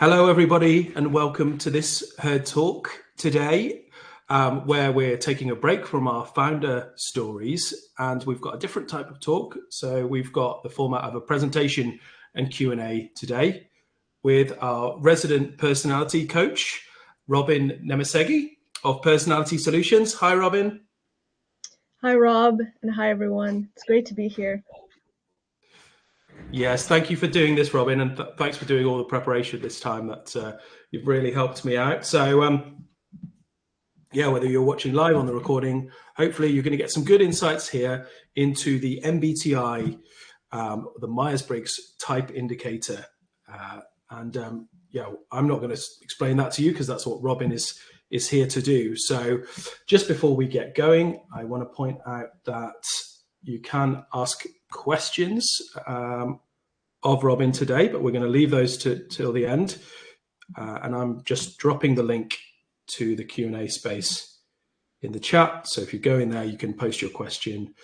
Hello, everybody, and welcome to this Herd Talk today, where we're taking a break from our founder stories, and we've got a different type of talk. So we've got the format of a presentation and Q&A today with our resident personality coach, Robin Nemesszeghy of Personality Solutions. Hi, Robin. Hi, Rob, and hi, everyone. It's great to be here. Yes, thank you for doing this, Robin, and thanks for doing all the preparation this time. That you've really helped me out. So, yeah, whether you're watching live on the recording, hopefully you're going to get some good insights here into the MBTI, the Myers Briggs Type Indicator. Yeah, I'm not going to explain that to you because that's what Robin is here to do. So just before we get going, I want to point out that you can ask questions of Robin today, but we're going to leave those till the end. And I'm just dropping the link to the Q&A space in the chat. So if you go in there, you can post your question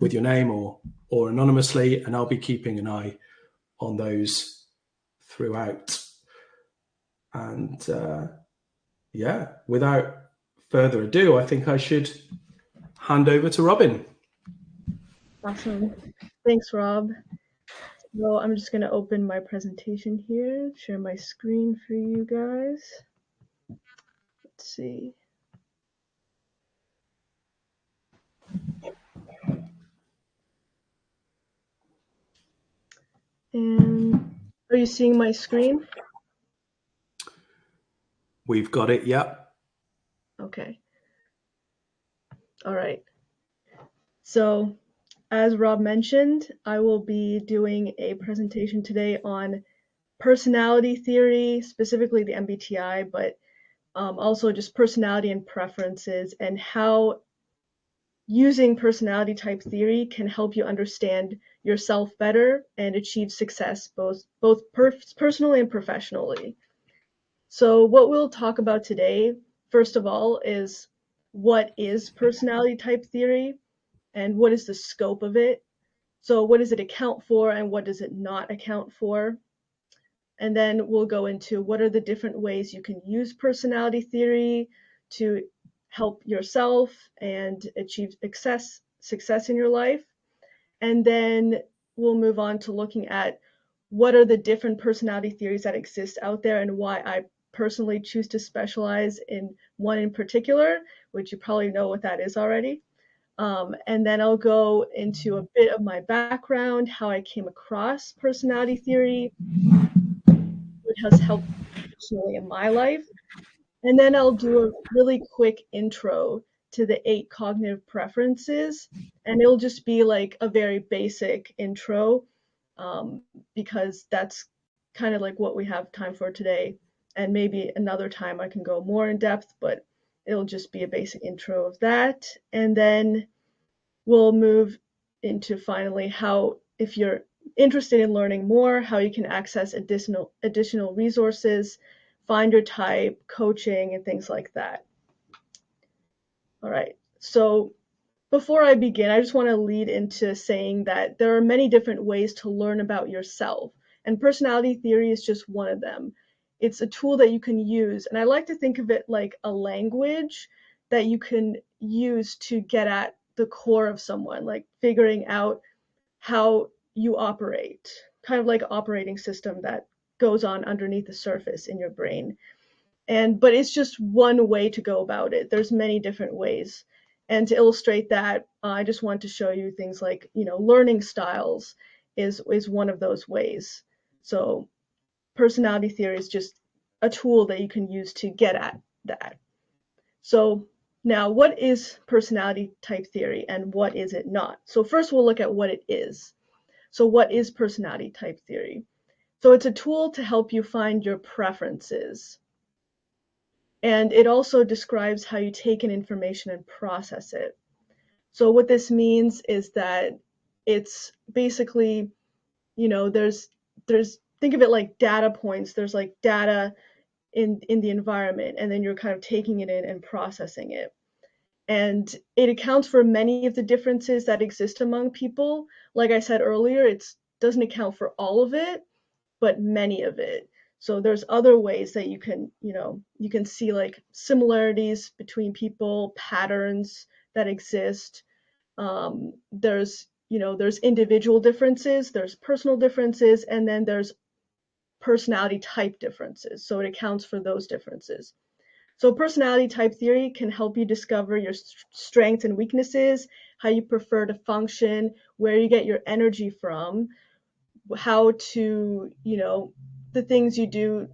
with your name or anonymously, and I'll be keeping an eye on those throughout. And yeah, without further ado, I think I should hand over to Robin. Awesome. Thanks, Rob. So I'm just going to open my presentation here, share my screen for you guys. Let's see. And are you seeing my screen? We've got it, yeah. Okay. All right. So as Rob mentioned, I will be doing a presentation today on personality theory, specifically the MBTI, but also just personality and preferences, and how using personality type theory can help you understand yourself better and achieve success both personally and professionally. So what we'll talk about today, first of all, is what is personality type theory and what is the scope of it. So what does it account for and what does it not account for? And then we'll go into what are the different ways you can use personality theory to help yourself and achieve success in your life. And then we'll move on to looking at what are the different personality theories that exist out there and why I personally choose to specialize in one in particular, which you probably know what that is already. And then I'll go into a bit of my background, how I came across personality theory, what has helped personally in my life. And then I'll do a really quick intro to the 8 cognitive preferences. And it'll just be like a very basic intro because that's kind of like what we have time for today. And maybe another time I can go more in depth, but it'll just be a basic intro of that. And then we'll move into finally how, if you're interested in learning more, how you can access additional resources, find your type, coaching, and things like that. All right, so before I begin, I just want to lead into saying that there are many different ways to learn about yourself, and personality theory is just one of them. It's a tool that you can use, and I like to think of it like a language that you can use to get at the core of someone, like figuring out how you operate, kind of like an operating system that goes on underneath the surface in your brain. But it's just one way to go about it. There's many different ways. And to illustrate that, I just want to show you things like, learning styles is one of those ways. So personality theory is just a tool that you can use to get at that. So now, what is personality type theory and what is it not? So first we'll look at what it is. So what is personality type theory? So it's a tool to help you find your preferences. And it also describes how you take in information and process it. So what this means is that it's basically, there's think of it like data points. There's like data in the environment, and then you're kind of taking it in and processing it. And it accounts for many of the differences that exist among people. Like I said earlier, it doesn't account for all of it, but many of it. So there's other ways that you can see like similarities between people, patterns that exist. There's individual differences, there's personal differences, and then there's personality type differences. So it accounts for those differences. So personality type theory can help you discover your strengths and weaknesses, how you prefer to function, where you get your energy from, how to, the things you do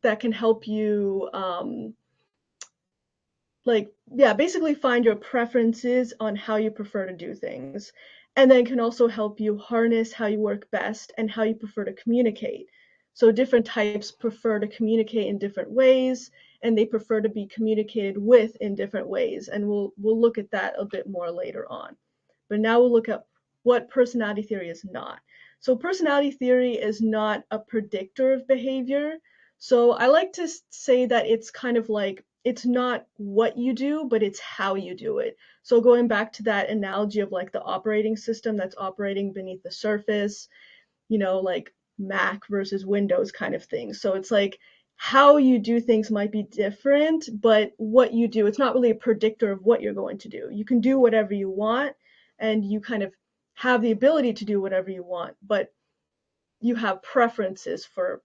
that can help you, basically find your preferences on how you prefer to do things. And then can also help you harness how you work best and how you prefer to communicate. So different types prefer to communicate in different ways, and they prefer to be communicated with in different ways. And we'll look at that a bit more later on. But now we'll look at what personality theory is not. So personality theory is not a predictor of behavior. So I like to say that it's kind of like, it's not what you do, but it's how you do it. So going back to that analogy of like the operating system that's operating beneath the surface, like Mac versus Windows kind of thing. So it's like how you do things might be different, but what you do, it's not really a predictor of what you're going to do. You can do whatever you want, and you kind of have the ability to do whatever you want, but you have preferences for,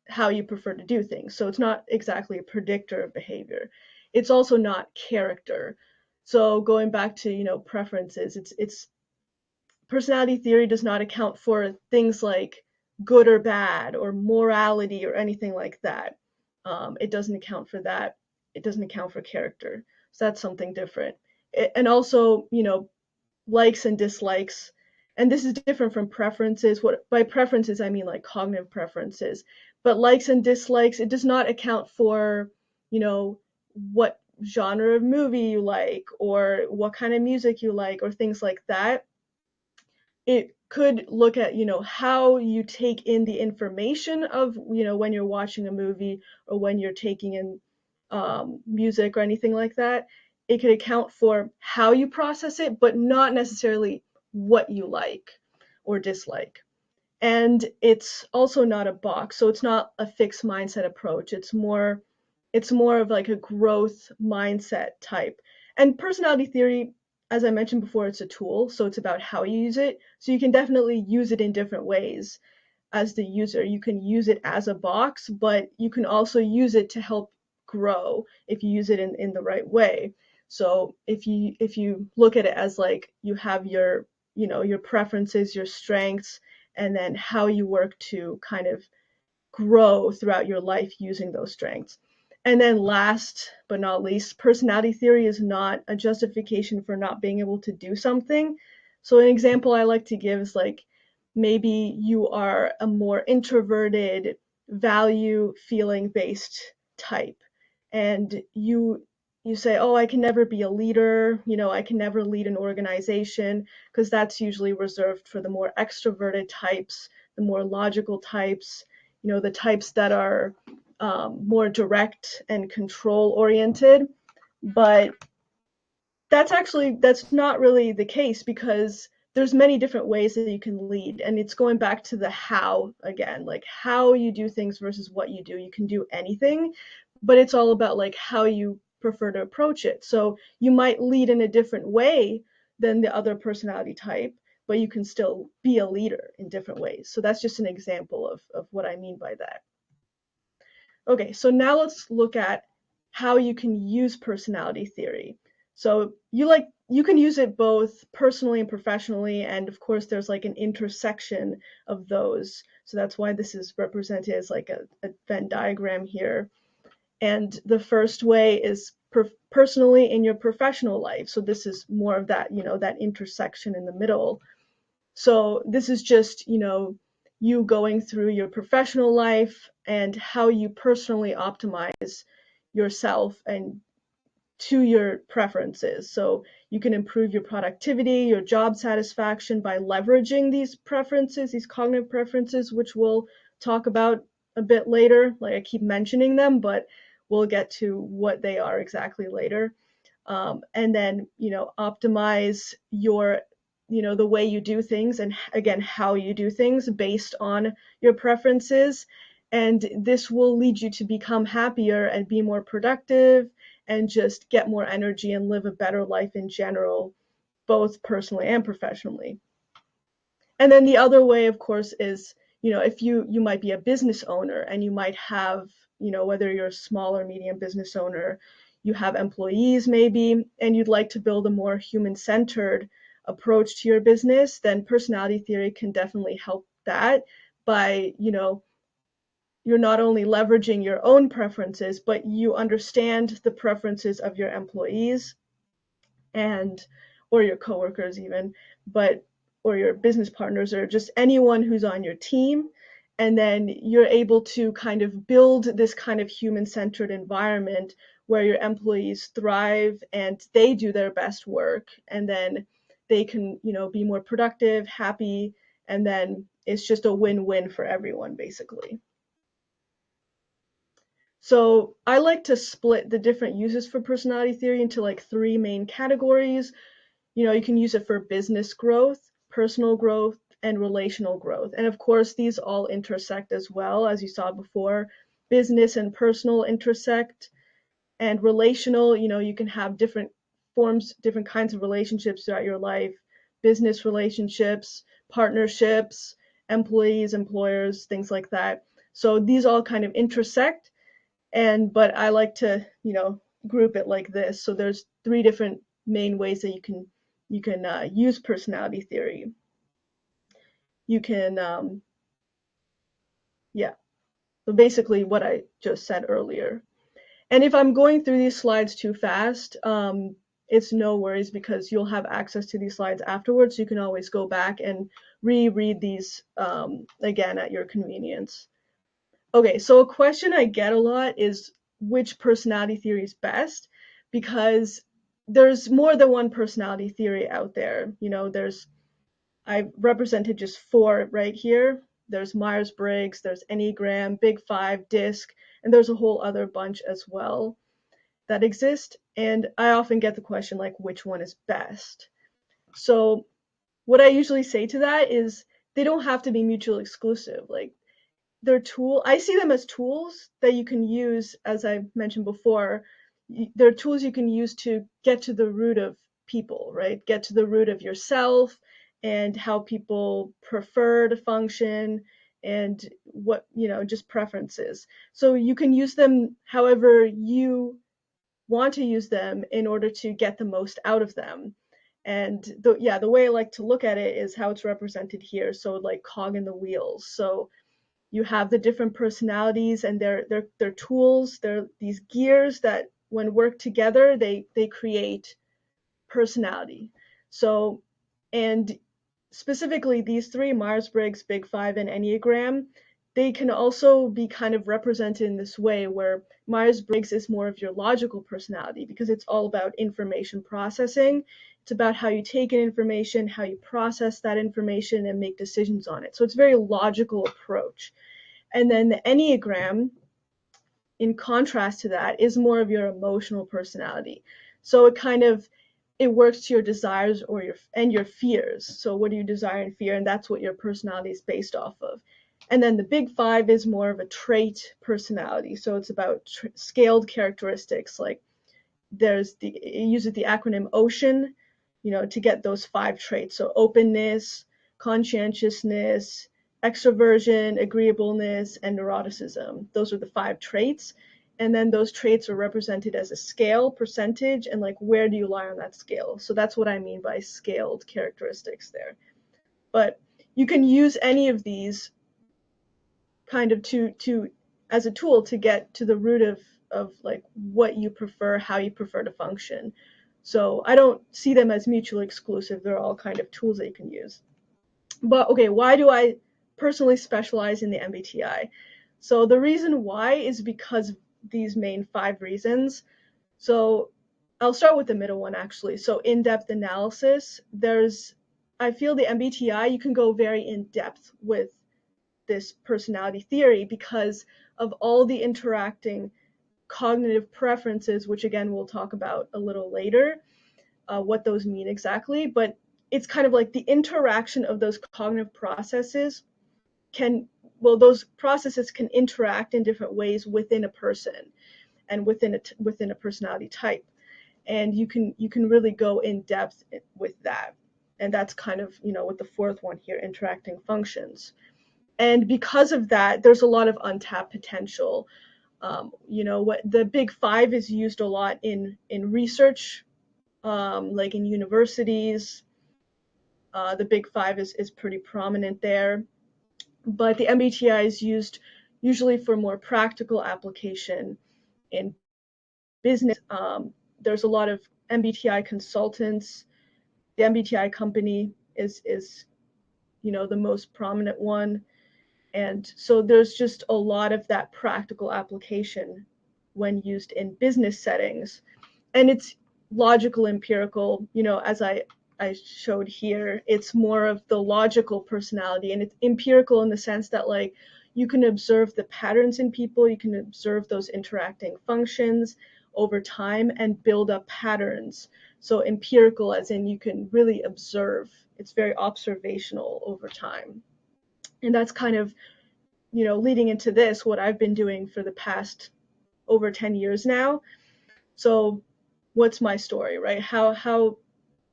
how you prefer to do things. So it's not exactly a predictor of behavior. It's also not character. So going back to, preferences, it's personality theory does not account for things like good or bad or morality or anything like that. It doesn't account for that. It doesn't account for character. So that's something different. And also, likes and dislikes. And this is different from preferences. What by preferences I mean like cognitive preferences. But likes and dislikes, it does not account for, what genre of movie you like or what kind of music you like or things like that. It could look at, how you take in the information of, when you're watching a movie or when you're taking in music or anything like that. It could account for how you process it, but not necessarily what you like or dislike. And it's also not a box, so it's not a fixed mindset approach. It's more of like a growth mindset type. And personality theory, as I mentioned before, it's a tool, so it's about how you use it. So you can definitely use it in different ways as the user. You can use it as a box, but you can also use it to help grow if you use it in the right way. So if you look at it as like you have your preferences, your strengths, and then how you work to kind of grow throughout your life using those strengths. And then last but not least, personality theory is not a justification for not being able to do something. So an example I like to give is like maybe you are a more introverted, value feeling based type, and you say, oh, I can never be a leader, I can never lead an organization, because that's usually reserved for the more extroverted types, the more logical types, the types that are more direct and control oriented. But that's not really the case, because there's many different ways that you can lead, and it's going back to the how again, like how you do things versus what you do. You can do anything, but it's all about like how you prefer to approach it. So you might lead in a different way than the other personality type, but you can still be a leader in different ways. So that's just an example of what I mean by that. Okay, so now let's look at how you can use personality theory. So you can use it both personally and professionally, and of course there's like an intersection of those. So that's why this is represented as like a Venn diagram here. And the first way is personally in your professional life. So this is more of that, that intersection in the middle. So this is just, you going through your professional life and how you personally optimize yourself and to your preferences. So you can improve your productivity, your job satisfaction by leveraging these preferences, these cognitive preferences, which we'll talk about a bit later. Like I keep mentioning them, but we'll get to what they are exactly later. And then, optimize your the way you do things, and again, how you do things based on your preferences. And this will lead you to become happier and be more productive and just get more energy and live a better life in general, both personally and professionally. And then the other way, of course, is, if you might be a business owner and you might have, whether you're a small or medium business owner, you have employees maybe, and you'd like to build a more human-centered approach to your business, then personality theory can definitely help that by, you're not only leveraging your own preferences, but you understand the preferences of your employees and or your coworkers even, or your business partners or just anyone who's on your team. And then you're able to kind of build this kind of human-centered environment where your employees thrive and they do their best work, and then they can, be more productive, happy, and then it's just a win-win for everyone, basically. So I like to split the different uses for personality theory into like 3 main categories. You can use it for business growth, personal growth, and relational growth. And of course, these all intersect as well, as you saw before. Business and personal intersect, and relational, you can have different forms, different kinds of relationships throughout your life. Business relationships, partnerships, employees, employers, things like that. So these all kind of intersect, but I like to, group it like this. So there's 3 different main ways that you can use personality theory. You can, so basically what I just said earlier. And if I'm going through these slides too fast, it's no worries, because you'll have access to these slides afterwards. You can always go back and reread these again at your convenience. Okay, so a question I get a lot is which personality theory is best, because there's more than one personality theory out there. I've represented just 4 right here. There's Myers Briggs, there's Enneagram, Big 5, DISC, and there's a whole other bunch as well that exist. And I often get the question like, which one is best? So what I usually say to that is they don't have to be mutually exclusive. Like, I see them as tools that you can use, as I mentioned before. They're tools you can use to get to the root of people, right? Get to the root of yourself and how people prefer to function and what, just preferences. So you can use them however you want to use them in order to get the most out of them. And the way I like to look at it is how it's represented here. So like cog in the wheels. So you have the different personalities, and they're tools. They're these gears that, when worked together, they create personality. So, and specifically these 3, Myers-Briggs, Big 5, and Enneagram, they can also be kind of represented in this way, where Myers-Briggs is more of your logical personality, because it's all about information processing. It's about how you take in information, how you process that information, and make decisions on it. So it's a very logical approach. And then the Enneagram, in contrast to that, is more of your emotional personality. So it works to your desires and your fears. So what do you desire and fear? And that's what your personality is based off of. And then the Big 5 is more of a trait personality. So it's about scaled characteristics. Like it uses the acronym OCEAN, to get those 5 traits. So openness, conscientiousness, extroversion, agreeableness, and neuroticism. Those are the 5 traits. And then those traits are represented as a scale, percentage, and like, where do you lie on that scale? So that's what I mean by scaled characteristics there. But you can use any of these kind of as a tool to get to the root of like what you prefer, how you prefer to function. So I don't see them as mutually exclusive. They're all kind of tools that you can use. But okay, why do I personally specialize in the MBTI? So the reason why is because of these main 5 reasons. So I'll start with the middle one, actually. So in-depth analysis. I feel the MBTI, you can go very in-depth with this personality theory because of all the interacting cognitive preferences, which again we'll talk about a little later, what those mean exactly. But it's kind of like the interaction of those cognitive processes those processes can interact in different ways within a person and within a personality type. And you can really go in depth with that. And that's kind of, with the fourth one here, interacting functions. And because of that, there's a lot of untapped potential. What the big five is used a lot in research, like in universities. The big five is pretty prominent there. But the MBTI is used usually for more practical application in business. There's a lot of MBTI consultants. The MBTI company is the most prominent one. And so there's just a lot of that practical application when used in business settings. And it's logical, empirical, as I showed here. It's more of the logical personality, and it's empirical in the sense that, like, you can observe the patterns in people, you can observe those interacting functions over time and build up patterns. So empirical as in you can really observe. It's very observational over time. And that's kind of, leading into this, what I've been doing for the past over 10 years now. So what's my story, right? How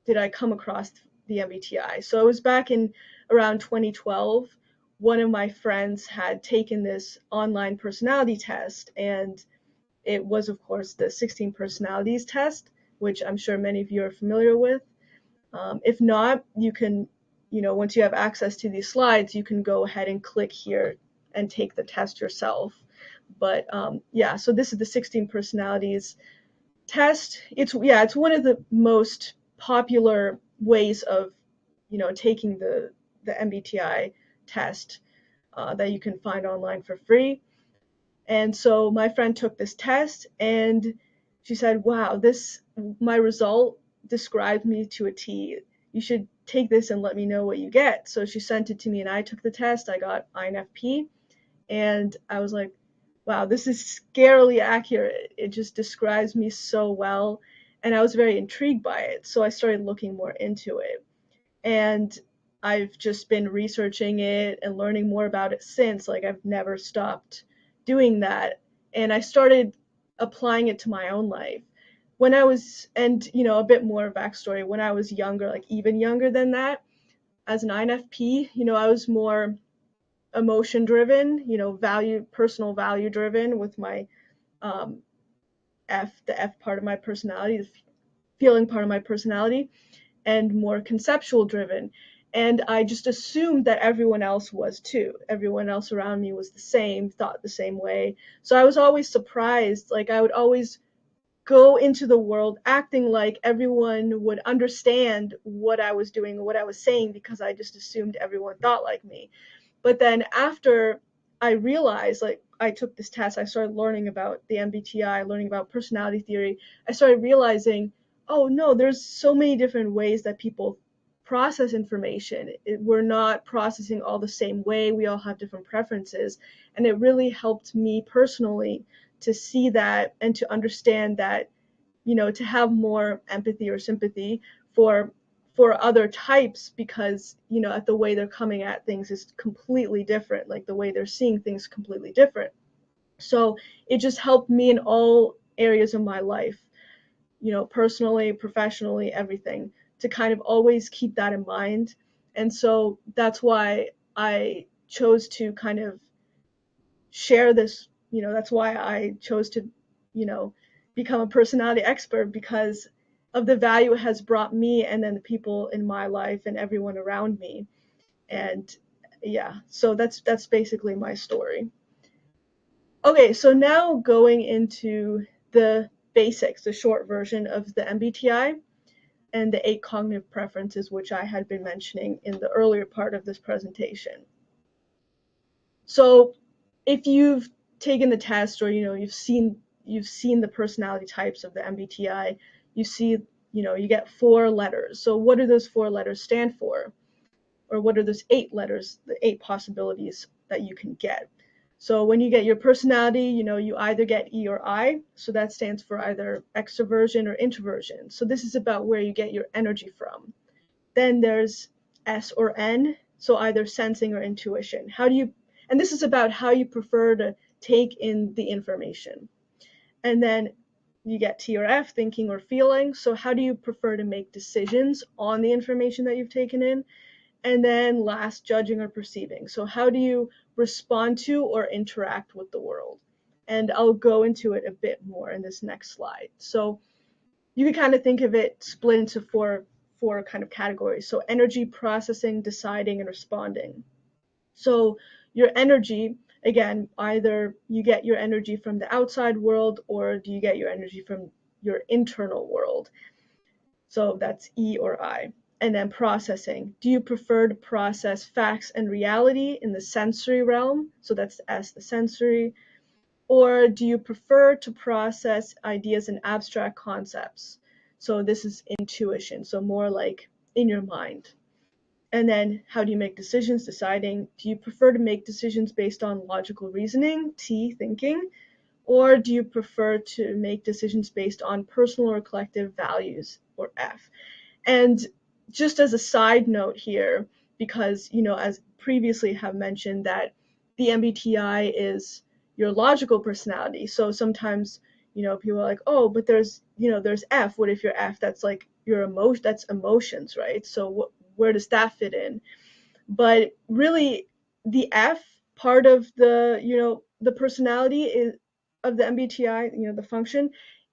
did I come across the MBTI? So it was back in around 2012. One of my friends had taken this online personality test, and it was, of course, the 16 personalities test, which I'm sure many of you are familiar with. If not, you can, once you have access to these slides, you can go ahead and click here and take the test yourself. But yeah, so this is the 16 personalities test. It's one of the most popular ways of, taking the MBTI test that you can find online for free. And so my friend took this test, and she said, wow, my result described me to a T. You should take this and let me know what you get. So she sent it to me, and I took the test. I got INFP, and I was like, wow, this is scarily accurate. It just describes me so well. And I was very intrigued by it. So I started looking more into it. And I've just been researching it and learning more about it since. Like, I've never stopped doing that. And I started applying it to my own life. When I was, and a bit more backstory, when I was younger, like even younger than that, as an INFP, I was more emotion driven, personal value driven with my the F part of my personality, the feeling part of my personality, and more conceptual driven. And I just assumed that everyone else was too. Everyone else around me was the same, thought the same way. So I was always surprised. Like, I would always go into the world acting like everyone would understand what I was doing or what I was saying, because I just assumed everyone thought like me. But then after I realized, like, I took this test, I started learning about the MBTI, learning about personality theory. I started realizing, oh no, there's so many different ways that people process information. We're not processing all the same way. We all have different preferences. And it really helped me personally to see that and to understand that, to have more empathy or sympathy for other types, because at the way they're coming at things is completely different, like the way they're seeing things completely different. So it just helped me in all areas of my life, personally, professionally, everything, to kind of always keep that in mind. And so that's why I chose to kind of share this, that's why I chose to, become a personality expert, because of the value it has brought me and then the people in my life and everyone around me. And yeah, so that's basically my story. Okay, so now going into the basics, the short version of the MBTI and the 8 cognitive preferences, which I had been mentioning in the earlier part of this presentation. So if you've taken the test, or you've seen the personality types of the MBTI, you see, you get 4 letters. So what do those 4 letters stand for? Or what are those 8 letters, the 8 possibilities that you can get? So when you get your personality, you either get E or I. So that stands for either extroversion or introversion. So this is about where you get your energy from. Then there's S or N, so either sensing or intuition. And this is about how you prefer to take in the information. And then you get T or F, thinking or feeling. So how do you prefer to make decisions on the information that you've taken in? And then last, judging or perceiving. So how do you respond to or interact with the world? And I'll go into it a bit more in this next slide. So you can kind of think of it split into four kind of categories. So energy, processing, deciding, and responding. So your energy, again, either you get your energy from the outside world, or do you get your energy from your internal world? So that's E or I. And then processing. Do you prefer to process facts and reality in the sensory realm? So that's S, the sensory. Or do you prefer to process ideas and abstract concepts? So this is intuition, so more like in your mind. And then how do you make decisions? Deciding. Do you prefer to make decisions based on logical reasoning, T, thinking? Or do you prefer to make decisions based on personal or collective values, or F? And just as a side note here, because, as previously have mentioned, that the MBTI is your logical personality. So sometimes, people are like, oh, but there's F. What if you're F? That's like your emotion, that's emotions, right? So where does that fit in? But really, the F part of the personality is of the MBTI, the function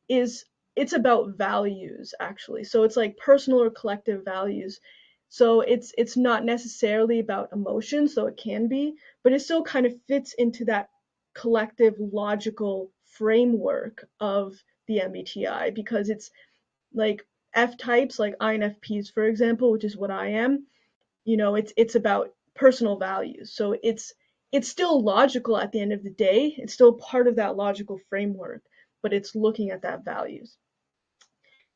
is, it's about values, actually. So it's like personal or collective values. So it's not necessarily about emotions, though it can be, but it still kind of fits into that collective logical framework of the MBTI, because it's like F types, like INFPs, for example, which is what I am. It's about personal values. So it's still logical at the end of the day. It's still part of that logical framework, but it's looking at that values.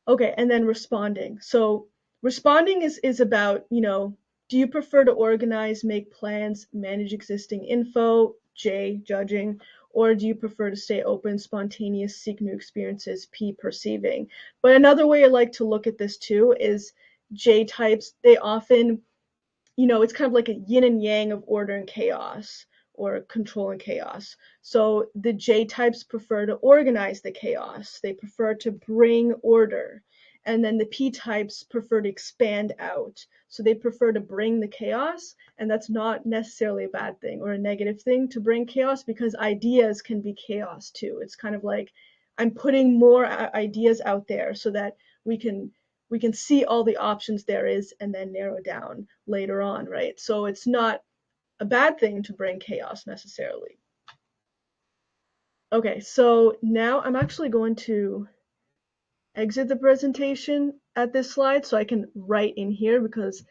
Okay, and then responding. So responding is about, do you prefer to organize, make plans, manage existing info, J, judging, or do you prefer to stay open, spontaneous, seek new experiences, P, perceiving? But another way I like to look at this too is J types, they often, it's kind of like a yin and yang of order and chaos, or control and chaos. So the J types prefer to organize the chaos. They prefer to bring order. And then the P types prefer to expand out. So they prefer to bring the chaos, and that's not necessarily a bad thing or a negative thing to bring chaos, because ideas can be chaos too. It's kind of like I'm putting more ideas out there so that we can see all the options there is and then narrow down later on, right? So it's not a bad thing to bring chaos necessarily. Okay, so now I'm actually going to exit the presentation at this slide so I can write in here, because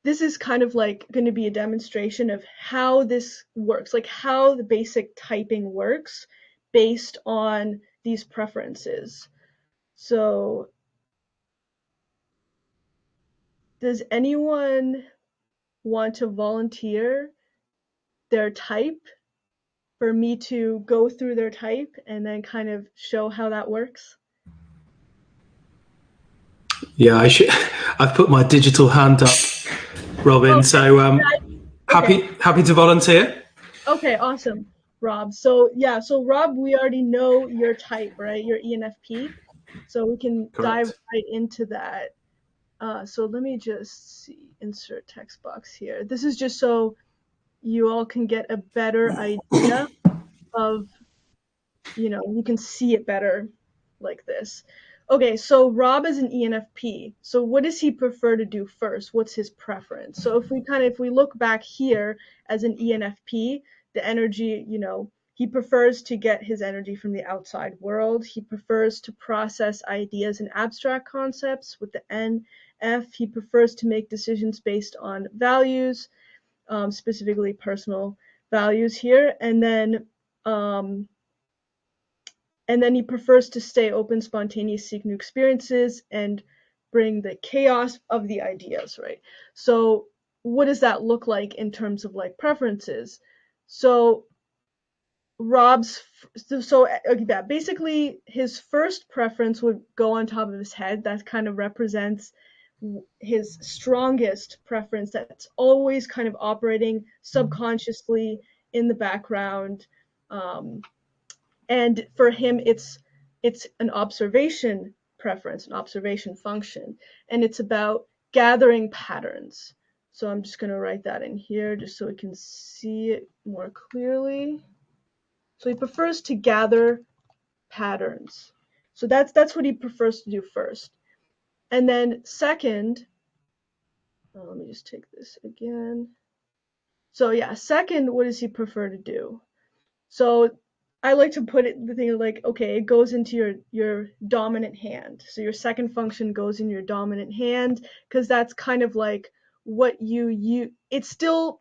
this is kind of like going to be a demonstration of how this works, like how the basic typing works based on these preferences. So does anyone want to volunteer their type for me to go through their type and then kind of show how that works? Yeah, I should. I've put my digital hand up, Robin. Okay. So Okay. happy to volunteer. Okay, awesome, Rob. So yeah, so Rob, we already know your type, right? Your ENFP. So we can dive Correct. right into that. So let me just see, insert text box here. This is just so you all can get a better idea of, you can see it better like this. Okay, so Rob is an ENFP. So what does he prefer to do first? What's his preference? So if we look back here as an ENFP, the energy, he prefers to get his energy from the outside world. He prefers to process ideas and abstract concepts with the N. F, he prefers to make decisions based on values, specifically personal values here. And then he prefers to stay open, spontaneous, seek new experiences, and bring the chaos of the ideas, right? So what does that look like in terms of like preferences? So Rob's, so yeah, basically his first preference would go on top of his head. That kind of represents his strongest preference that's always kind of operating subconsciously in the background. And for him, it's an observation preference, an observation function, and it's about gathering patterns. So I'm just going to write that in here just so we can see it more clearly. So he prefers to gather patterns. So that's what he prefers to do first. And then second, let me just take this again. So yeah, second, what does he prefer to do? So I like to put it the thing like, okay, it goes into your dominant hand. So your second function goes in your dominant hand because that's kind of like what it's still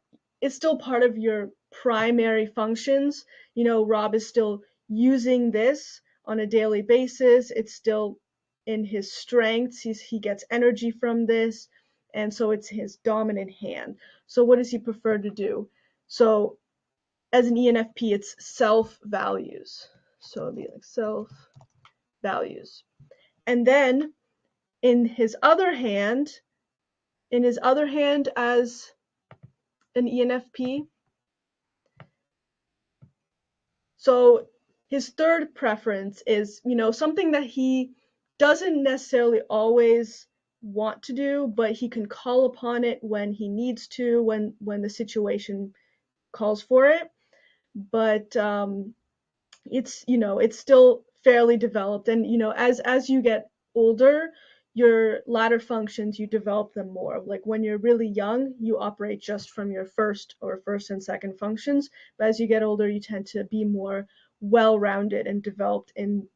part of your primary functions. You know, Rob is still using this on a daily basis. It's still in his strengths. He gets energy from this, and so it's his dominant hand. So what does he prefer to do? So as an ENFP, it's self-values. So it'd be like self-values. And then in his other hand as an ENFP, so his third preference is, you know, something that he doesn't necessarily always want to do, but he can call upon it when he needs to, when the situation calls for it. But it's, you know, it's still fairly developed, and you know, as you get older, your ladder functions, you develop them more. Like when you're really young, you operate just from your first and second functions, but as you get older, you tend to be more well-rounded and developed in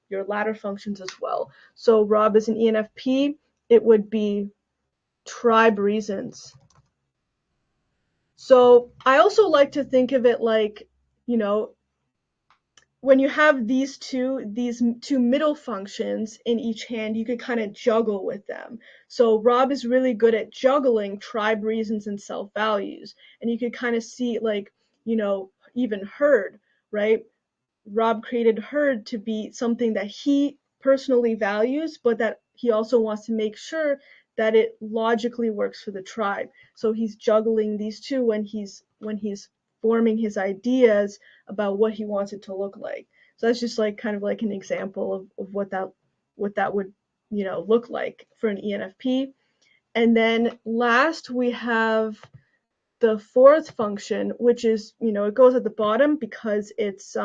your ladder functions as well. So Rob is an ENFP, it would be tribe reasons. So I also like to think of it like, you know, when you have these two middle functions in each hand, you could kind of juggle with them. So Rob is really good at juggling tribe reasons and self-values. And you could kind of see, like, you know, even herd, right? Rob created herd to be something that he personally values, but that he also wants to make sure that it logically works for the tribe. So he's juggling these two when he's forming his ideas about what he wants it to look like. So that's just like kind of like an example of what that would, you know, look like for an ENFP. And then last we have the fourth function, which is, you know, it goes at the bottom because it's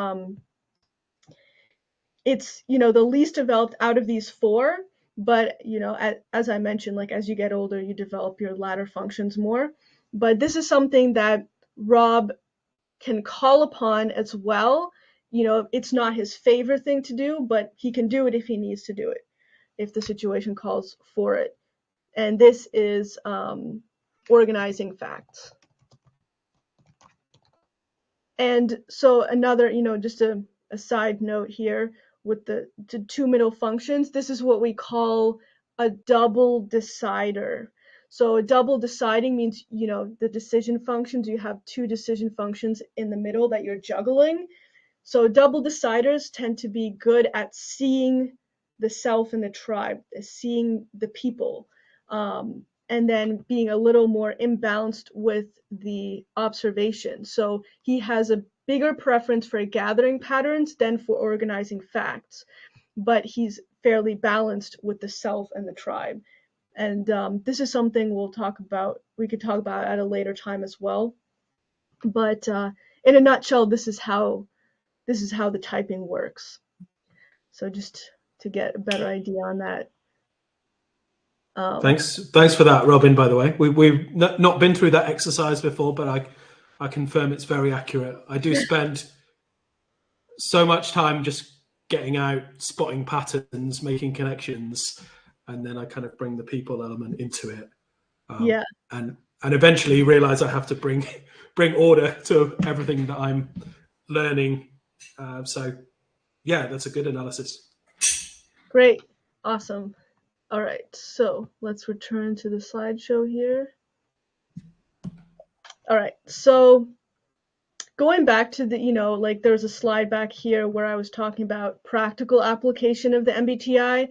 you know, the least developed out of these four, but you know, as I mentioned, like as you get older, you develop your ladder functions more. But this is something that Rob can call upon as well. You know, it's not his favorite thing to do, but he can do it if he needs to do it, if the situation calls for it. And this is organizing facts. And so another, you know, just a side note here with the two middle functions, this is what we call a double decider. So a double deciding means, you know, the decision functions, you have two decision functions in the middle that you're juggling. So double deciders tend to be good at seeing the self and the tribe, seeing the people, and then being a little more imbalanced with the observation. So he has a bigger preference for gathering patterns than for organizing facts, but he's fairly balanced with the self and the tribe. And this is something we could talk about at a later time as well. But in a nutshell, this is how the typing works. So just to get a better idea on that. Thanks for that, Robin. By the way, we've not been through that exercise before, but I confirm it's very accurate. I do spend so much time just getting out, spotting patterns, making connections, and then I kind of bring the people element into it. Yeah. And eventually realize I have to bring order to everything that I'm learning. So yeah, that's a good analysis. Great. Awesome. All right. So let's return to the slideshow here. All right. So going back to the, like there's a slide back here where I was talking about practical application of the MBTI.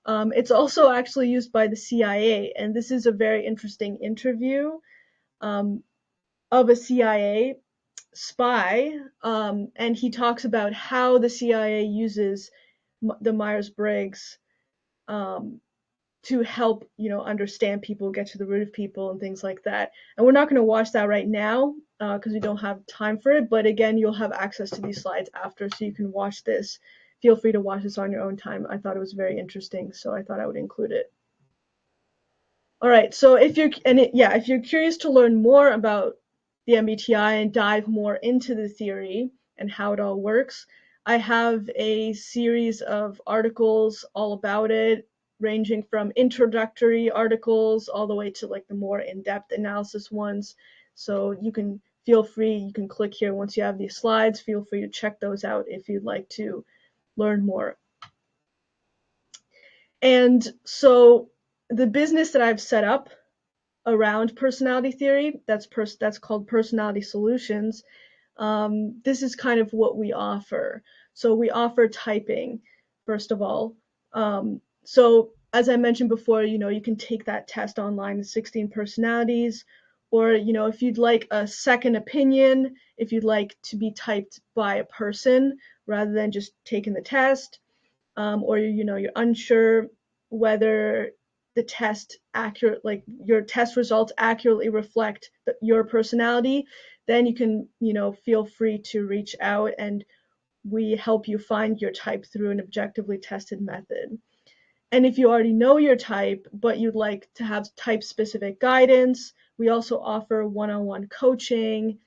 It's also actually used by the CIA, and this is a very interesting interview of a CIA spy, and he talks about how the CIA uses the Myers Briggs to help understand people, get to the root of people, and things like that. And we're not going to watch that right now because we don't have time for it. But again, you'll have access to these slides after, so you can watch this. Feel free to watch this on your own time. I thought it was very interesting, so I thought I would include it. All right, so if you're curious to learn more about the MBTI and dive more into the theory and how it all works, I have a series of articles all about it, ranging from introductory articles all the way to like the more in-depth analysis ones. So you can feel free, you can click here once you have these slides, feel free to check those out if you'd like to learn more. And so the business that I've set up around personality theory, that's called Personality Solutions. This is kind of what we offer. So we offer typing, first of all. So as I mentioned before, you can take that test online, the 16 personalities, or, if you'd like a second opinion, if you'd like to be typed by a person rather than just taking the test, or, you're unsure whether the test like your test results accurately reflect your personality, then you can, feel free to reach out and we help you find your type through an objectively tested method. And if you already know your type, but you'd like to have type specific guidance, we also offer one-on-one coaching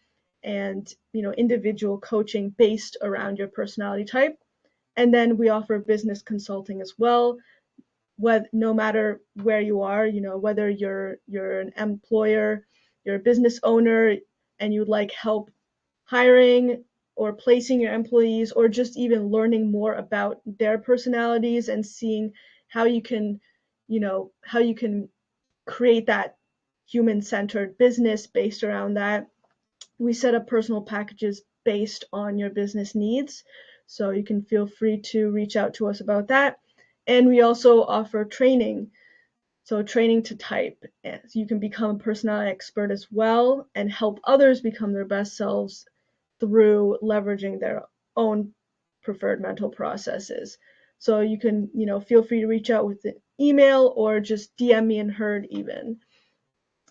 and, individual coaching based around your personality type. And then we offer business consulting as well, no matter where you are, whether you're an employer, you're a business owner, and you'd like help hiring or placing your employees, or just even learning more about their personalities and seeing how you can, create that human-centered business based around that. We set up personal packages based on your business needs. So you can feel free to reach out to us about that. And we also offer training. So training to type. So you can become a personality expert as well and help others become their best selves through leveraging their own preferred mental processes. So you can, feel free to reach out with an email or just DM me and Herd even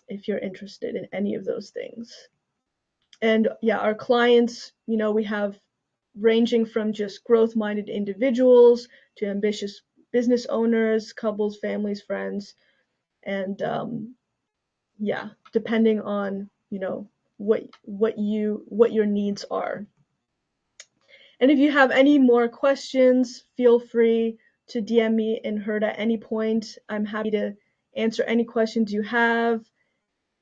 if you're interested in any of those things. And yeah, our clients, we have ranging from just growth-minded individuals to ambitious business owners, couples, families, friends, and yeah, depending on what your needs are. And if you have any more questions, feel free to DM me and Herd at any point. I'm happy to answer any questions you have,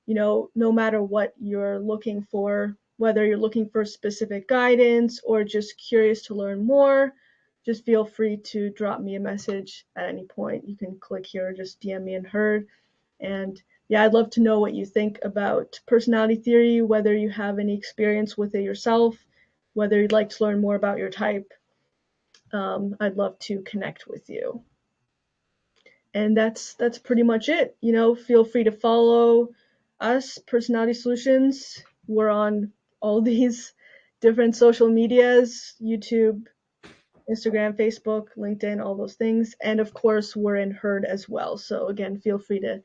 no matter what you're looking for, whether you're looking for specific guidance or just curious to learn more, just feel free to drop me a message at any point. You can click here or just DM me and Herd. And yeah, I'd love to know what you think about personality theory, whether you have any experience with it yourself, whether you'd like to learn more about your type. I'd love to connect with you. And that's pretty much it. Feel free to follow us, Personality Solutions. We're on all these different social medias, YouTube, Instagram, Facebook, LinkedIn, all those things. And of course, we're in Herd as well. So again, feel free to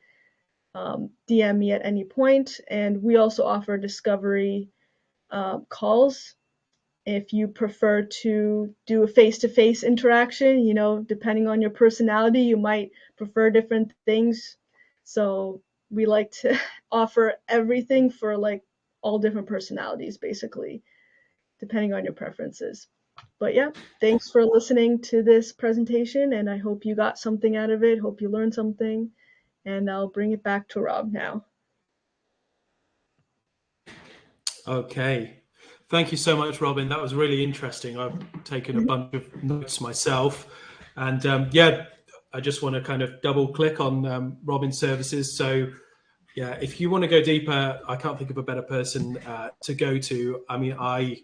DM me at any point. And we also offer discovery calls. If you prefer to do a face-to-face interaction, depending on your personality, you might prefer different things. So we like to offer everything for like all different personalities, basically, depending on your preferences. But yeah, thanks for listening to this presentation, and I hope you got something out of it. Hope you learned something, and I'll bring it back to Rob now. Okay. Thank you so much, Robin. That was really interesting. I've taken a bunch of notes myself. And yeah, I just want to kind of double click on Robin's services. So Yeah, if you want to go deeper, I can't think of a better person to go to. I mean, I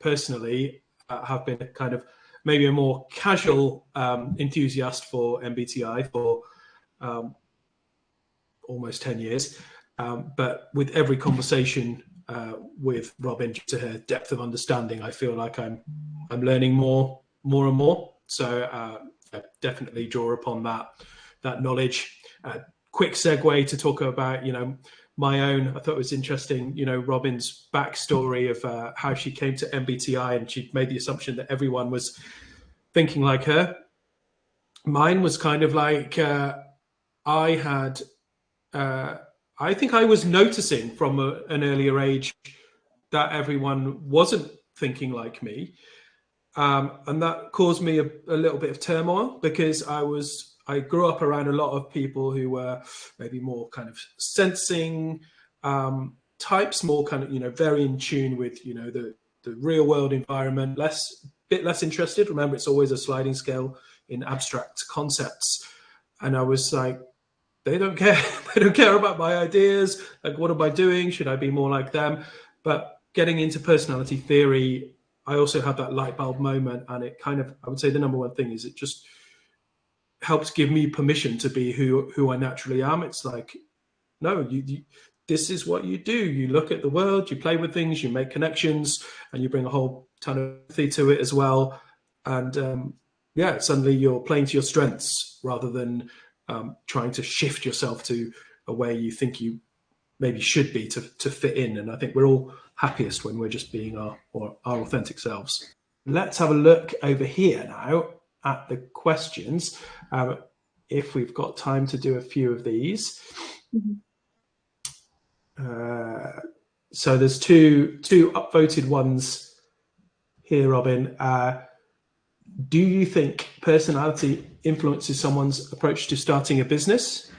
personally have been kind of maybe a more casual enthusiast for MBTI for almost 10 years. But with every conversation with Robin, to her depth of understanding, I feel like I'm learning more and more. So I definitely draw upon that knowledge. Quick segue to talk about, my own. I thought it was interesting, Robin's backstory of how she came to MBTI, and she made the assumption that everyone was thinking like her. Mine was kind of like I had I think I was noticing from an earlier age that everyone wasn't thinking like me, and that caused me a little bit of turmoil because I grew up around a lot of people who were maybe more kind of sensing types, more kind of very in tune with the real world environment, bit less interested. Remember, it's always a sliding scale in abstract concepts, and I was like, they don't care. They don't care about my ideas. Like, what am I doing? Should I be more like them? But getting into personality theory, I also had that light bulb moment, and it kind of, I would say the number one thing is it just helps give me permission to be who I naturally am. It's like, no, this is what you do. You look at the world, you play with things, you make connections, and you bring a whole ton of empathy to it as well. And yeah, suddenly you're playing to your strengths rather than trying to shift yourself to a way you think you maybe should be to fit in. And I think we're all happiest when we're just being our authentic selves. Let's have a look over here now at the questions. If we've got time to do a few of these. Mm-hmm. So there's two upvoted ones here, Robin. Do you think personality influences someone's approach to starting a business?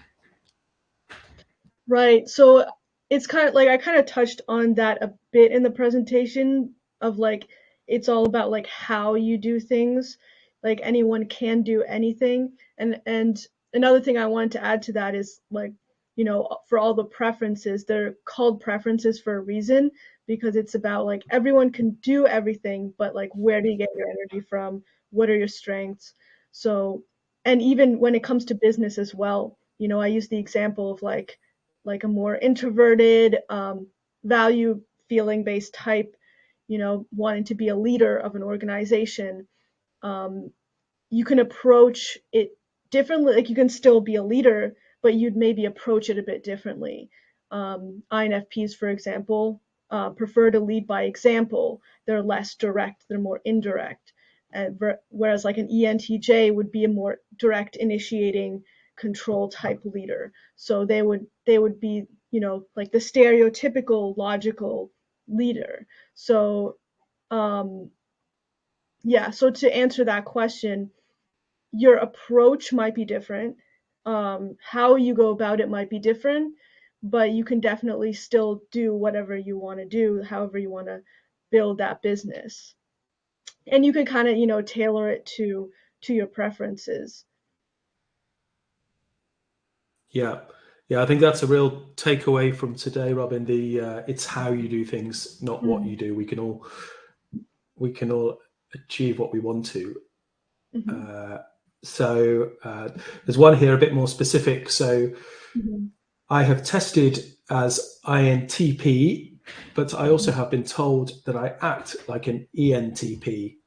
Right. So it's kind of like I kind of touched on that a bit in the presentation of like it's all about like how you do things. Like anyone can do anything. And another thing I wanted to add to that is like, for all the preferences, they're called preferences for a reason because it's about like everyone can do everything, but like where do you get your energy from? What are your strengths? So, and even when it comes to business as well, I use the example of like a more introverted, value feeling based type, wanting to be a leader of an organization, you can approach it differently. Like you can still be a leader, but you'd maybe approach it a bit differently. INFPs, for example, prefer to lead by example. They're less direct, they're more indirect. And whereas like an ENTJ would be a more direct, initiating, control type leader. So they would be, like the stereotypical logical leader. So yeah, so to answer that question, your approach might be different. How you go about it might be different, but you can definitely still do whatever you want to do, however you want to build that business. And you can kind of, tailor it to your preferences. Yeah, yeah. I think that's a real takeaway from today, Robin. It's how you do things, not what Mm-hmm. you do. We can all achieve what we want to. Mm-hmm. So there's one here a bit more specific. So Mm-hmm. I have tested as INTP, but I also have been told that I act like an ENTP.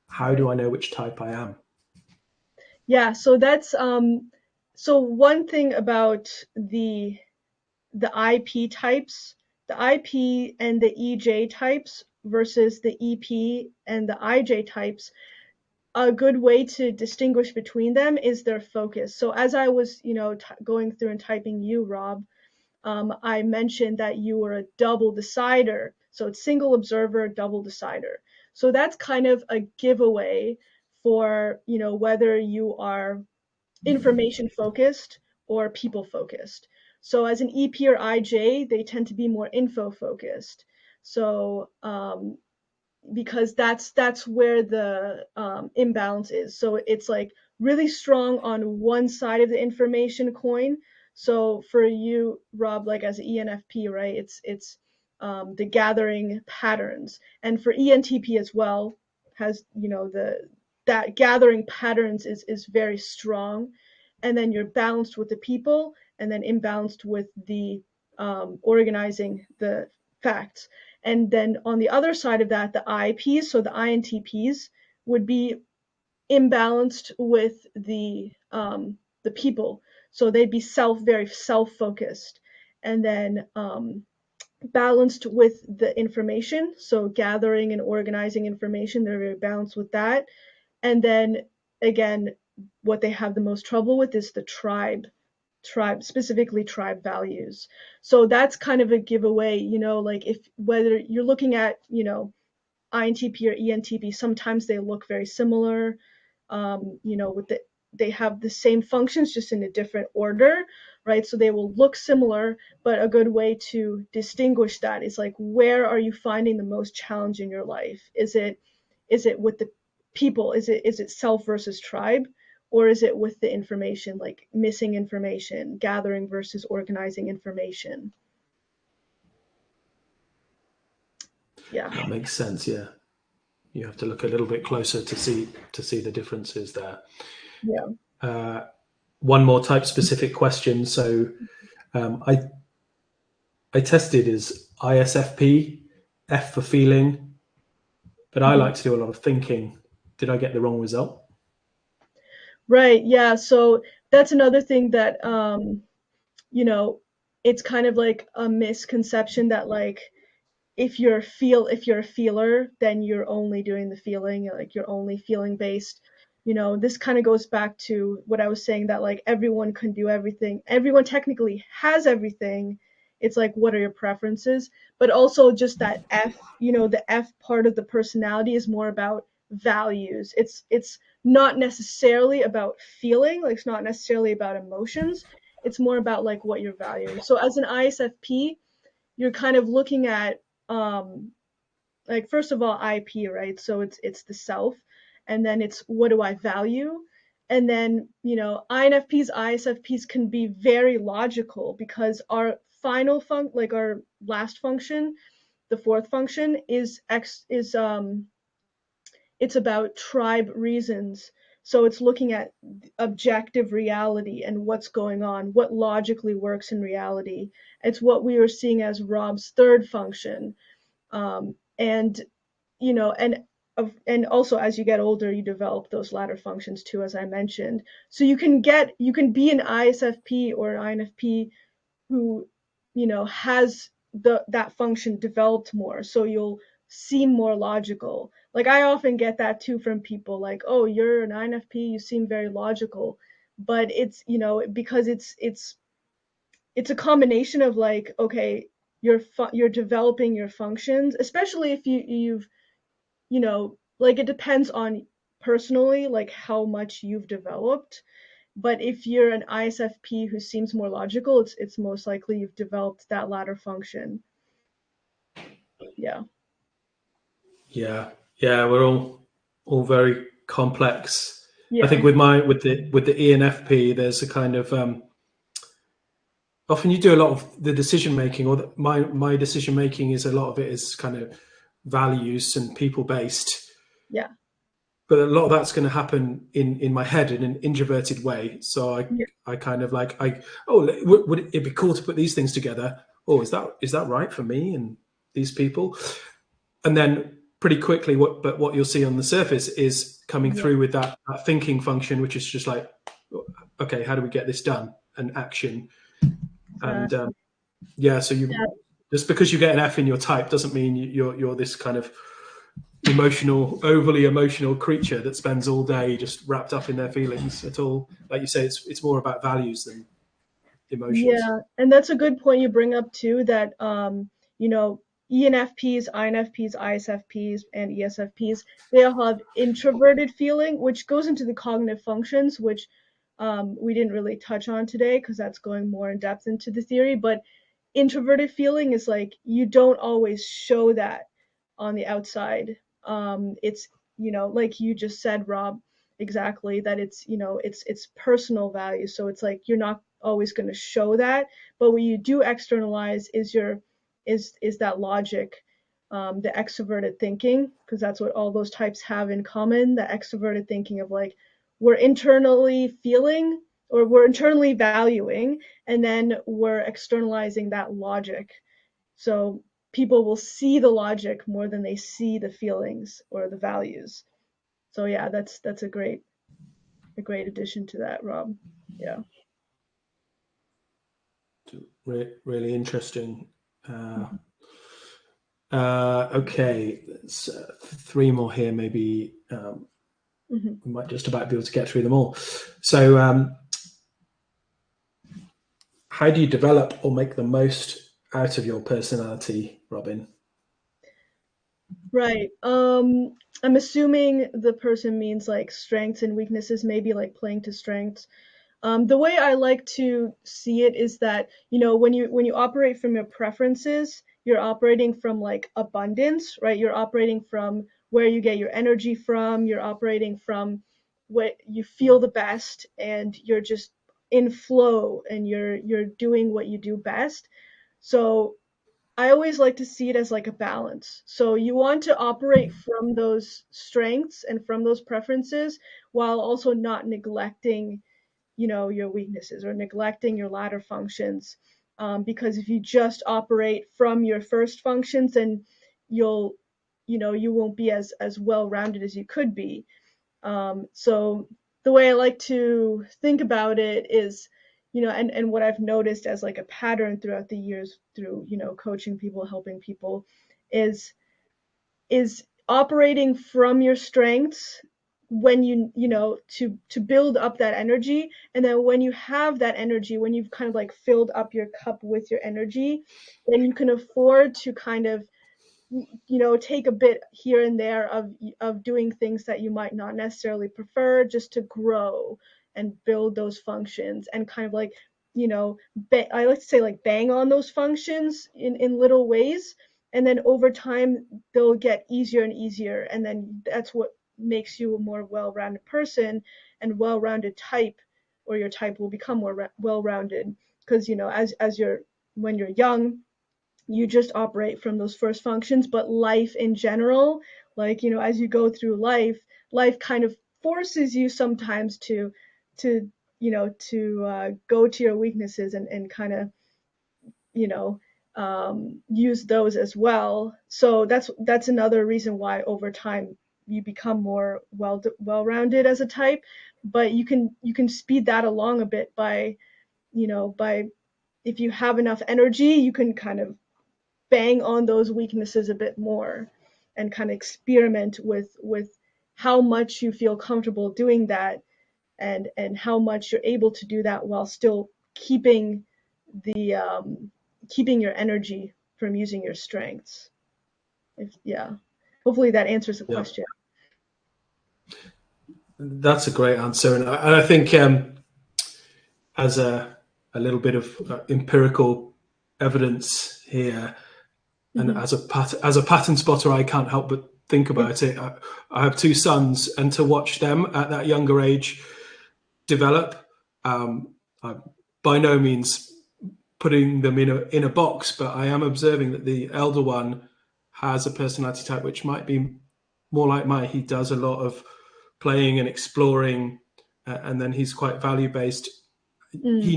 How do Right. I know which type I am? Yeah, so that's so one thing about the IP types, the IP and the EJ types versus the EP and the IJ types, a good way to distinguish between them is their focus. So as I was, going through and typing you, Rob, I mentioned that you were a double decider. So it's single observer, double decider. So that's kind of a giveaway for, whether you are information focused or people focused. So as an EP or IJ, they tend to be more info focused. So because that's where the imbalance is. So it's like really strong on one side of the information coin, So for you, Rob, like as an ENFP, right, it's the gathering patterns, and for ENTP as well, has, you know, the that gathering patterns is very strong, and then you're balanced with the people, and then imbalanced with the organizing the facts. And then on the other side of that, the IPs, so the INTPs, would be imbalanced with the people. So they'd be very self-focused, and then balanced with the information. So gathering and organizing information, they're very balanced with that. And then again, what they have the most trouble with is the tribe, specifically tribe values. So that's kind of a giveaway, you know, like if whether you're looking at, you know, INTP or ENTP, sometimes they look very similar. You know, they have the same functions just in a different order, right? So they will look similar, but a good way to distinguish that is like, where are you finding the most challenge in your life? Is it with the people? Is it self versus tribe? Or is it with the information, like missing information, gathering versus organizing information? Yeah. That makes sense. Yeah, you have to look a little bit closer to see the differences there. Yeah. One more type specific question. So I tested as ISFP, F for feeling, but I Mhm. like to do a lot of thinking. Did I get the wrong result? Right. Yeah. So that's another thing that you know, it's kind of like a misconception that like if you're a feeler, then you're only doing the feeling, like you're only feeling based. You know, this kind of goes back to what I was saying, that like everyone can do everything. Everyone technically has everything. It's like, what are your preferences? But also just that F, you know, the F part of the personality is more about values. It's not necessarily about feeling, like it's not necessarily about emotions. It's more about like what you're valuing. So as an ISFP, you're kind of looking at um like first of all IP, right? So it's the self, and then it's what do I value? And then, you know, INFPs, ISFPs can be very logical because our like our last function, the fourth function is it's about tribe reasons. So it's looking at objective reality and what's going on, what logically works in reality. It's what we were seeing as Rob's third function. And you know, and also as you get older, you develop those latter functions too, as I mentioned. So you can be an ISFP or an INFP who, you know, has that function developed more, so you'll seem more logical. Like I often get that too from people, like, oh, you're an INFP, you seem very logical. But it's, you know, because it's a combination of like, okay, you're developing your functions, especially if you've, you know, like it depends on personally like how much you've developed. But if you're an ISFP who seems more logical, it's most likely you've developed that latter function. Yeah. Yeah, yeah, we're all very complex. I Yeah. think with my with the ENFP, there's a kind of often you do a lot of the decision making, or my decision making is a lot of it is kind of values and people based, Yeah. but a lot of that's going to happen in my head in an introverted way. So Yeah. I kind of like would it be cool to put these things together? Oh, is that right for me and these people? And then pretty quickly what you'll see on the surface is coming Yeah. through with that thinking function, which is just like, okay, how do we get this done, and action. And Exactly. yeah, so you, Yeah. just because you get an F in your type doesn't mean you're this kind of overly emotional creature that spends all day just wrapped up in their feelings at all. Like you say, it's more about values than emotions. Yeah, and that's a good point you bring up too, that you know, ENFPs, INFPs, ISFPs, and ESFPs, they all have introverted feeling, which goes into the cognitive functions, which we didn't really touch on today because that's going more in depth into the theory. But introverted feeling is like you don't always show that on the outside. It's, you know, like you just said, Rob, exactly, that it's, you know, it's personal value. So it's like you're not always going to show that. But what you do externalize is that logic, the extroverted thinking, because that's what all those types have in common. The extroverted thinking of like, we're internally feeling or we're internally valuing, and then we're externalizing that logic. So people will see the logic more than they see the feelings or the values. So yeah, that's a great addition to that, Rob. Yeah. Really interesting. Okay, so 3 more here. Maybe we might just about be able to get through them all. So, how do you develop or make the most out of your personality, Robin? Right. I'm assuming the person means like strengths and weaknesses, maybe like playing to strengths. The way I like to see it is that, when you operate from your preferences, you're operating from like abundance, right? You're operating from where you get your energy from, you're operating from what you feel the best, and you're just in flow, and you're doing what you do best. So I always like to see it as like a balance. So you want to operate from those strengths and from those preferences while also not neglecting, your weaknesses or neglecting your latter functions. Because if you just operate from your first functions, then you'll, you won't be as well-rounded as you could be. So the way I like to think about it is, and what I've noticed as like a pattern throughout the years through, coaching people, helping people, is operating from your strengths when to build up that energy. And then when you have that energy, when you've kind of like filled up your cup with your energy, then you can afford to kind of take a bit here and there of doing things that you might not necessarily prefer, just to grow and build those functions, and kind of like, I like to say like bang on those functions in little ways, and then over time they'll get easier and easier, and then that's what makes you a more well-rounded person and well-rounded type, or your type will become more well-rounded, because as you're when you're young, you just operate from those first functions. But life in general, like, as you go through life kind of forces you sometimes to go to your weaknesses and kind of, use those as well. So that's another reason why over time you become more well-rounded as a type. But you can speed that along a bit by, if you have enough energy, you can kind of bang on those weaknesses a bit more, and kind of experiment with how much you feel comfortable doing that, and how much you're able to do that while still keeping keeping your energy from using your strengths. Yeah, hopefully that answers the question. That's a great answer, and I think as a little bit of empirical evidence here, and as a pattern spotter, I can't help but think about it. I have 2 sons, and to watch them at that younger age develop, I'm by no means putting them in a box, but I am observing that the elder one has a personality type which might be more like mine. He does a lot of playing and exploring, and then he's quite value based. He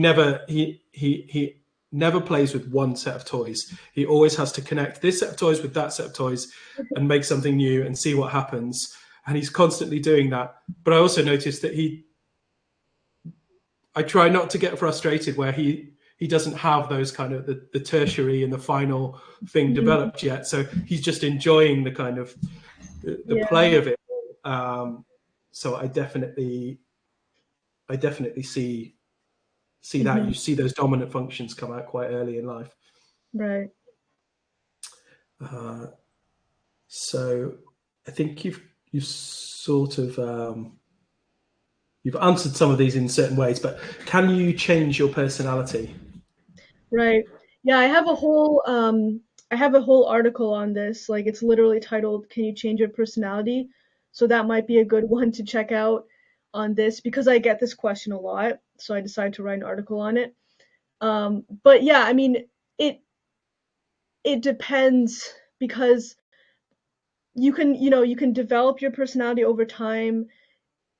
never plays with one set of toys. He always has to connect this set of toys with that set of toys and make something new and see what happens. And he's constantly doing that. But I also noticed that I try not to get frustrated where he doesn't have those kind of the tertiary and the final thing developed yet. So he's just enjoying the kind of the play of it. So I definitely see that. You see those dominant functions come out quite early in life. Right. So I think you've sort of you've answered some of these in certain ways, but can you change your personality? Right. Yeah, I have a whole article on this. Like, it's literally titled, "Can you change your personality?" So that might be a good one to check out on this, because I get this question a lot. so I decided to write an article on it. But yeah, I mean, it depends, because you can develop your personality over time.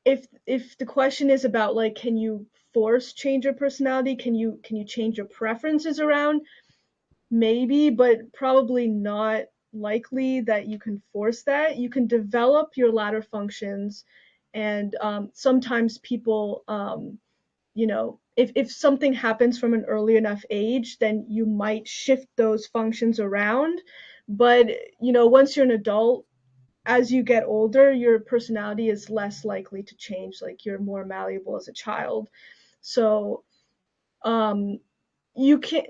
If the question is about like, can you force change your personality? Can you change your preferences around? Maybe, but probably not likely that you can force that. You can develop your latter functions, and sometimes people, if something happens from an early enough age, then you might shift those functions around. But once you're an adult, as you get older, your personality is less likely to change. Like, you're more malleable as a child. So um, you can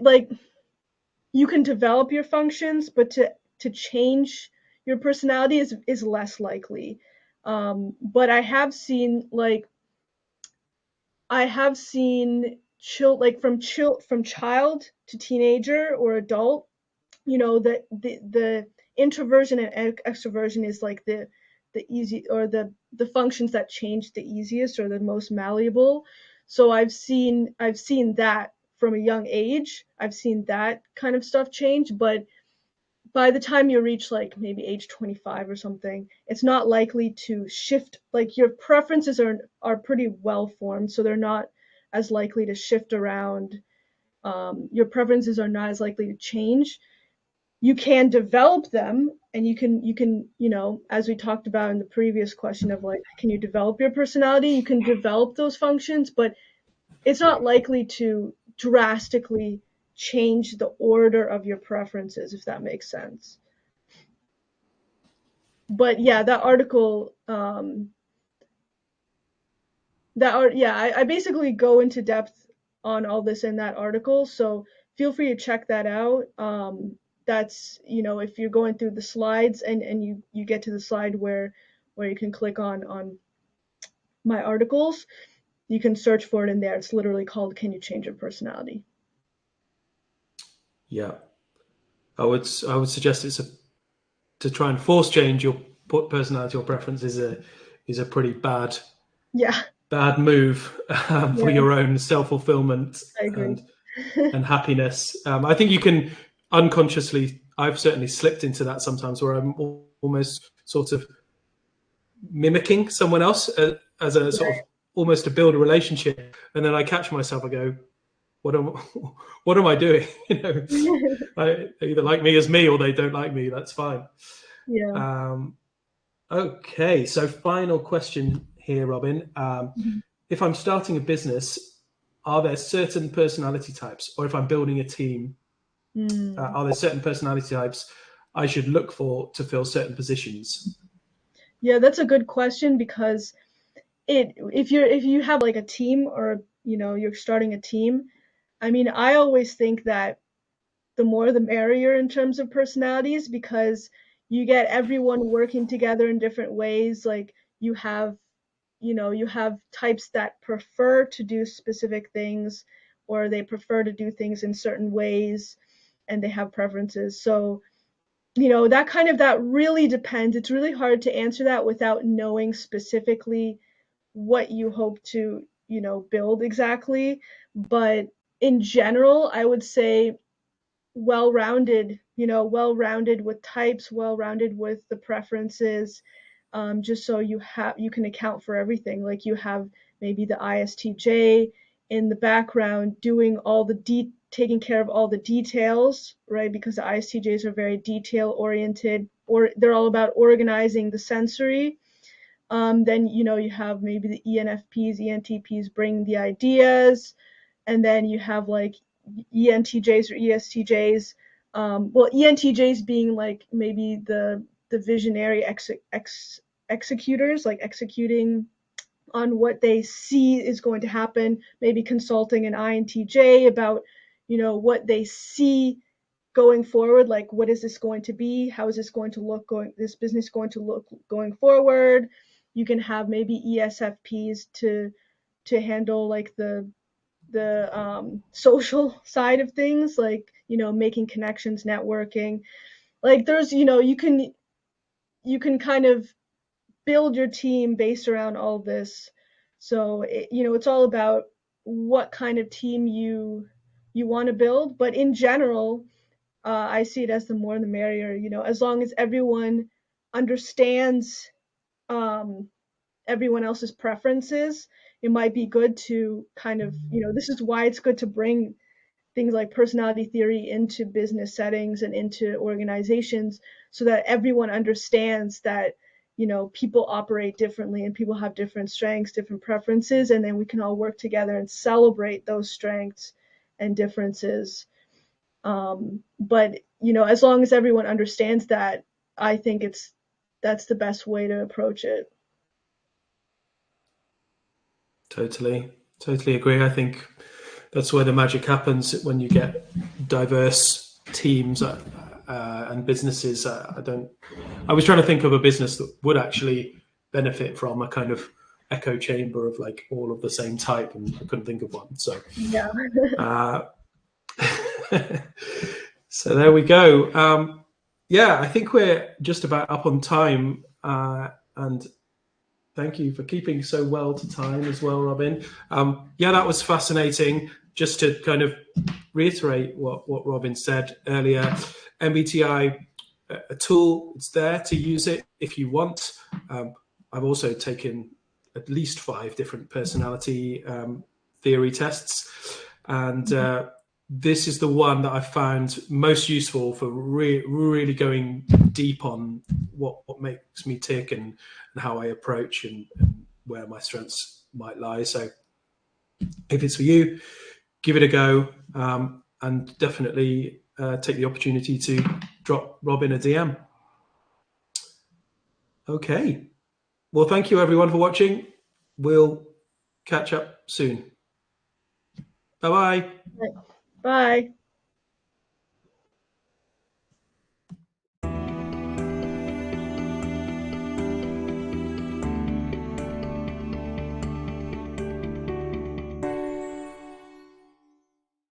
you can develop your functions, but to change your personality is less likely. But I have seen from child to teenager or adult, the introversion and extroversion is like the easy, or the functions that change the easiest or the most malleable. So I've seen that from a young age. I've seen that kind of stuff change. But by the time you reach like maybe age 25 or something, it's not likely to shift. Like, your preferences are pretty well formed, so they're not as likely to shift around. Your preferences are not as likely to change. You can develop them, and you can as we talked about in the previous question of like, can you develop your personality? You can develop those functions, but it's not likely to drastically change the order of your preferences, if that makes sense. But yeah, that article, I basically go into depth on all this in that article, so feel free to check that out. That's, if you're going through the slides, and you get to the slide where you can click on my articles, you can search for it in there. It's literally called "Can You Change Your Personality?" Yeah, I would suggest to try and force change your personality or preference is a pretty bad Yeah, move for yeah, your own self-fulfillment I agree. and happiness. I think you can unconsciously. I've certainly slipped into that sometimes, where I'm almost sort of mimicking someone else as a sort of almost to build a relationship, and then I catch myself. I go, "What am what am I doing?" They either like me as me, or they don't like me. That's fine. Yeah. Okay, so final question here, Robin. Mhm. If I'm starting a business, are there certain personality types, or if I'm building a team, Mm. are there certain personality types I should look for to fill certain positions? Yeah, that's a good question, because if you have like a team, or you're starting a team, I mean, I always think that the more the merrier in terms of personalities, because you get everyone working together in different ways. Like, you have types that prefer to do specific things, or they prefer to do things in certain ways, and they have preferences. So that really depends. It's really hard to answer that without knowing specifically what you hope to build exactly. But in general, I would say well-rounded, well-rounded with types, well-rounded with the preferences, just so you can account for everything. Like, you have maybe the ISTJ in the background doing taking care of all the details, right? Because the ISTJs are very detail oriented, or they're all about organizing the sensory. Then you have maybe the ENFPs, ENTPs bring the ideas, and then you have like ENTJs or ESTJs. Well, ENTJs being like maybe the visionary executors, like executing on what they see is going to happen. Maybe consulting an INTJ about what they see going forward. Like, what is this going to be? How is this going to look this business going to look going forward? You can have maybe ESFPs to handle like the social side of things, like making connections, networking. Like, there's you can kind of build your team based around all this. So it's all about what kind of team you want to build. But in general, I see it as the more the merrier. You know, as long as everyone understands um, everyone else's preferences, it might be good to kind of, you know, this is why it's good to bring things like personality theory into business settings and into organizations, so that everyone understands that, you know, people operate differently and people have different strengths, different preferences, and then we can all work together and celebrate those strengths and differences. But you know, as long as everyone understands that, I think that's the best way to approach it. Totally agree. I think that's where the magic happens when you get diverse teams and businesses. I was trying to think of a business that would actually benefit from a kind of echo chamber of like all of the same type, and I couldn't think of one. So, Yeah. so there we go. Yeah, I think we're just about up on time, and thank you for keeping so well to time as well, Robin. Yeah, that was fascinating. Just to kind of reiterate what Robin said earlier, MBTI, a tool, it's there to use it if you want. I've also taken at least 5 different personality theory tests, and this is the one that I found most useful for really going deep on what makes me tick and how I approach and where my strengths might lie. So if it's for you, give it a go, and definitely take the opportunity to drop Robin a DM. Okay. Well, thank you everyone for watching. We'll catch up soon. Bye-bye. Bye.